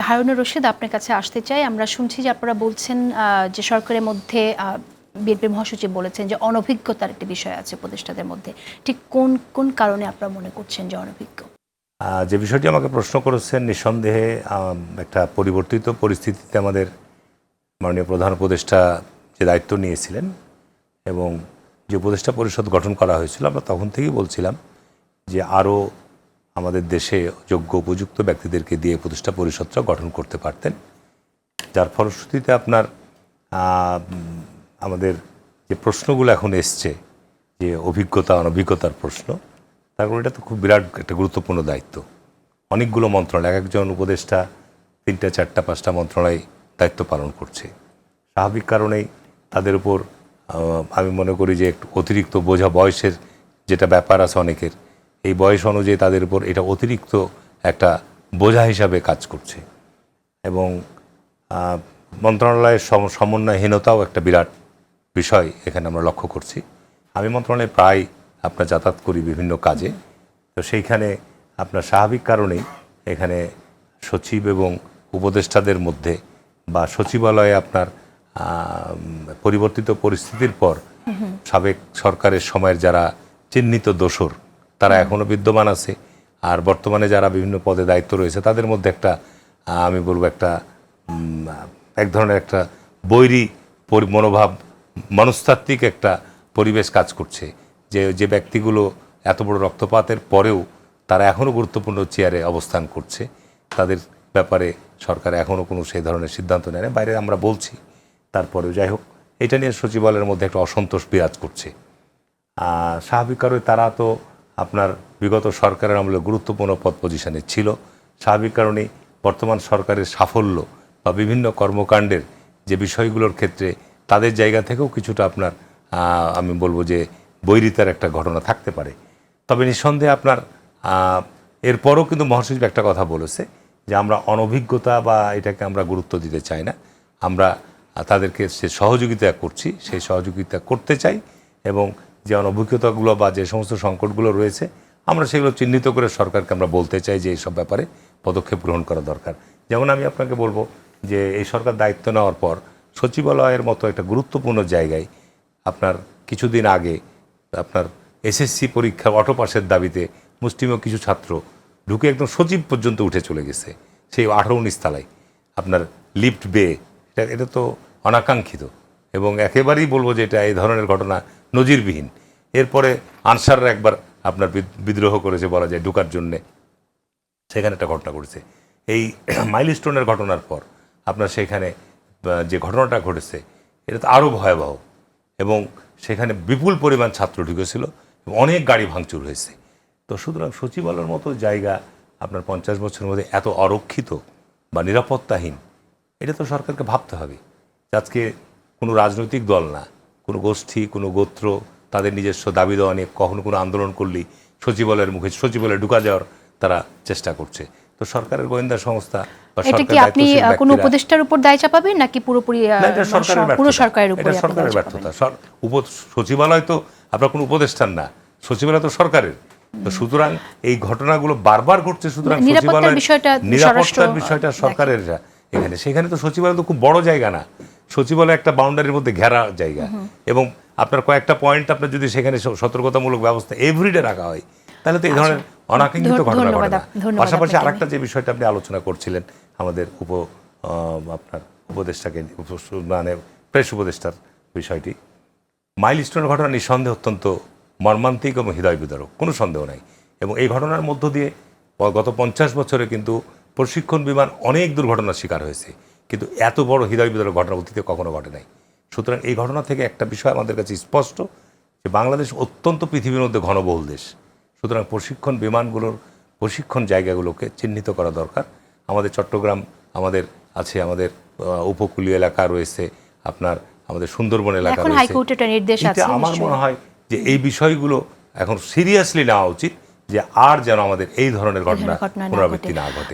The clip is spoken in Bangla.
হারুনুর রশিদ, আপনার কাছে আসতে চাই। আমরা শুনছি যে আপনারা বলছেন যে সরকারের মধ্যে বিএনপির মহাসচিব বলেছেন যে অনভিজ্ঞতার একটি বিষয় আছে উপদেষ্টাদের মধ্যে। ঠিক কোন কোন কারণে আপনারা মনে করছেন যে অনভিজ্ঞ? যে বিষয়টি আমাকে প্রশ্ন করেছেন, নিঃসন্দেহে একটা পরিবর্তিত পরিস্থিতিতে আমাদের মাননীয় প্রধান উপদেষ্টা যে দায়িত্ব নিয়েছিলেন এবং যে উপদেষ্টা পরিষদ গঠন করা হয়েছিল, আমরা তখন থেকেই বলছিলাম যে আরও আমাদের দেশে যোগ্য উপযুক্ত ব্যক্তিদেরকে দিয়ে উপদেষ্টা পরিষদটা গঠন করতে পারতেন, যার ফলশ্রুতিতে আপনার আমাদের যে প্রশ্নগুলো এখন এসছে যে অভিজ্ঞতা অনভিজ্ঞতার প্রশ্ন, তারপর এটা তো খুব বিরাট একটা গুরুত্বপূর্ণ দায়িত্ব। অনেকগুলো মন্ত্রণালয়, একজন উপদেষ্টা 3টা 4টা 5টা মন্ত্রণালয় দায়িত্ব পালন করছে। স্বাভাবিক কারণেই তাদের উপর আমি মনে করি যে একটু অতিরিক্ত বোঝা, বয়সের যেটা ব্যাপার আছে অনেকের, এই বয়স অনুযায়ী তাদের উপর এটা অতিরিক্ত একটা বোঝা হিসাবে কাজ করছে এবং মন্ত্রণালয়ের সমন্বয়হীনতাও একটা বিরাট বিষয় এখানে আমরা লক্ষ্য করছি। আমি মন্ত্রণালয়ে প্রায় আপনার যাতায়াত করি বিভিন্ন কাজে, তো সেইখানে আপনার স্বাভাবিক কারণেই এখানে সচিব এবং উপদেষ্টাদের মধ্যে বা সচিবালয়ে আপনার পরিবর্তিত পরিস্থিতির পর সাবেক সরকারের সময়ের যারা চিহ্নিত দোসর তারা এখনও বিদ্যমান আছে, আর বর্তমানে যারা বিভিন্ন পদে দায়িত্ব রয়েছে তাদের মধ্যে একটা আমি বলবো একটা এক ধরনের একটা বৈরী মনোভাব, মনস্তাত্ত্বিক একটা পরিবেশ কাজ করছে যে যে ব্যক্তিগুলো এত বড় রক্তপাতের পরেও তারা এখনও গুরুত্বপূর্ণ চেয়ারে অবস্থান করছে, তাদের ব্যাপারে সরকার এখনও কোনো সেই ধরনের সিদ্ধান্ত নেয় না। বাইরে আমরা বলছি, তারপরেও যাই হোক, এটা নিয়ে সচিবালয়ের মধ্যে একটা অসন্তোষ বিরাজ করছে। স্বাভাবিক কারণে তারা তো আপনার বিগত সরকারের আমলে গুরুত্বপূর্ণ পদ পজিশনে ছিল। স্বাভাবিক কারণেই বর্তমান সরকারের সাফল্য বা বিভিন্ন কর্মকাণ্ডের যে বিষয়গুলোর ক্ষেত্রে তাদের জায়গা থেকেও কিছুটা আপনার আমি বলবো যে বৈরিতার একটা ঘটনা থাকতে পারে। তবে নিঃসন্দেহে আপনার এরপরও কিন্তু মহাসচিব একটা কথা বলেছে যে আমরা অনভিজ্ঞতা বা এটাকে আমরা গুরুত্ব দিতে চাই না, আমরা তাদেরকে সে সহযোগিতা করছি, সেই সহযোগিতা করতে চাই এবং যে অনভিজ্ঞতাগুলো বা যে সমস্ত সংকটগুলো রয়েছে আমরা সেগুলো চিহ্নিত করে সরকারকে আমরা বলতে চাই যে এইসব ব্যাপারে পদক্ষেপ গ্রহণ করা দরকার। যেমন আমি আপনাকে বলবো যে এই সরকার দায়িত্ব নেওয়ার পর সচিবালয়ের মতো একটা গুরুত্বপূর্ণ জায়গায় আপনার কিছুদিন আগে আপনার এসএসসি পরীক্ষার অটো পাসের দাবিতে মুসলিমীয় কিছু ছাত্র ঢুকে একদম সচিব পর্যন্ত উঠে চলে গেছে, সেই 18-19 তলায় আপনার লিফট বে। এটা তো অনাকাঙ্ক্ষিত এবং একেবারেই বলবো যে এটা এই ধরনের ঘটনা নজিরবিহীন। এরপরে আনসাররা একবার আপনার বিদ্রোহ করেছে বলা যায় ঢুকার জন্যে, সেখানে একটা ঘটনা ঘটেছে। এই মাইলস্টোনের ঘটনার পর আপনার সেখানে যে ঘটনাটা ঘটেছে এটা তো আরও ভয়াবহ এবং সেখানে বিপুল পরিমাণ ছাত্র ঢুকেছিল এবং অনেক গাড়ি ভাঙচুর হয়েছে। তো সুতরাং সচিবালয়ের মতো জায়গা আপনার 50 বছরের মধ্যে এত অরক্ষিত বা নিরাপত্তাহীন, এটা তো সরকারকে ভাবতে হবে। আজকে কোনো রাজনৈতিক দল না, কোনো গোষ্ঠী, কোনো গোত্র তাদের নিজস্ব দাবি দেওয়া নিয়ে কখনো কোনো আন্দোলন করলেই সচিবালয়ের মুখে সচিবালয়ে ঢুকা যাওয়ার তারা চেষ্টা করছে। তো সরকারের গোয়েন্দা সংস্থা বা সরকারের আপনি কোনো উপদেষ্টার উপর দায় চাপাবেন নাকি পুরোপুরি পুরো সরকারের উপর? এটা সরকারের ব্যর্থতা। সচিবালয় তো আপনার কোনো উপদেষ্টার না, সচিবালয় তো সরকারের। তো সুতরাং এই ঘটনাগুলো বারবার ঘটছে, সুতরাং নিরাপত্তার বিষয়টা সরকারের এখানে। সেখানে তো সচিবালয় তো খুব বড় জায়গা না, সচিবালয় একটা বাউন্ডারির মধ্যে ঘেরা জায়গা এবং আপনার কয়েকটা পয়েন্ট আপনার যদি সেখানে সতর্কতামূলক ব্যবস্থা এভরিডে রাখা হয় তাহলে তো এই ধরনের অনাকাঙ্ক্ষিত ঘটনা ঘটে না। পাশাপাশি আরেকটা যে বিষয়টা আপনি আলোচনা করছিলেন আমাদের আপনার উপদেষ্টাকে, মানে প্রেস উপদেষ্টার বিষয়টি, মাইলস্টোনের ঘটনা নিঃসন্দেহে অত্যন্ত মর্মান্তিক এবং হৃদয় বিদারক, কোনো সন্দেহ নাই। এবং এই ঘটনার মধ্য দিয়ে গত 50 বছরে কিন্তু প্রশিক্ষণ বিমান অনেক দুর্ঘটনার শিকার হয়েছে, কিন্তু এত বড় হৃদয় বিদারক ঘটনা অতীতে কখনো ঘটে নাই। সুতরাং এই ঘটনা থেকে একটা বিষয় আমাদের কাছে স্পষ্ট যে বাংলাদেশ অত্যন্ত পৃথিবীর মধ্যে ঘনবহুল দেশ, সুতরাং প্রশিক্ষণ বিমানগুলোর প্রশিক্ষণ জায়গাগুলোকে চিহ্নিত করা দরকার। আমাদের চট্টগ্রাম আমাদের আছে, আমাদের উপকূলীয় এলাকা রয়েছে, আপনার আমাদের সুন্দরবন এলাকা রয়েছে। আমার মনে হয় যে এই বিষয়গুলো এখন সিরিয়াসলি নেওয়া উচিত যে আর যেন আমাদের এই ধরনের ঘটনা পুনরাবৃত্তি না ঘটে।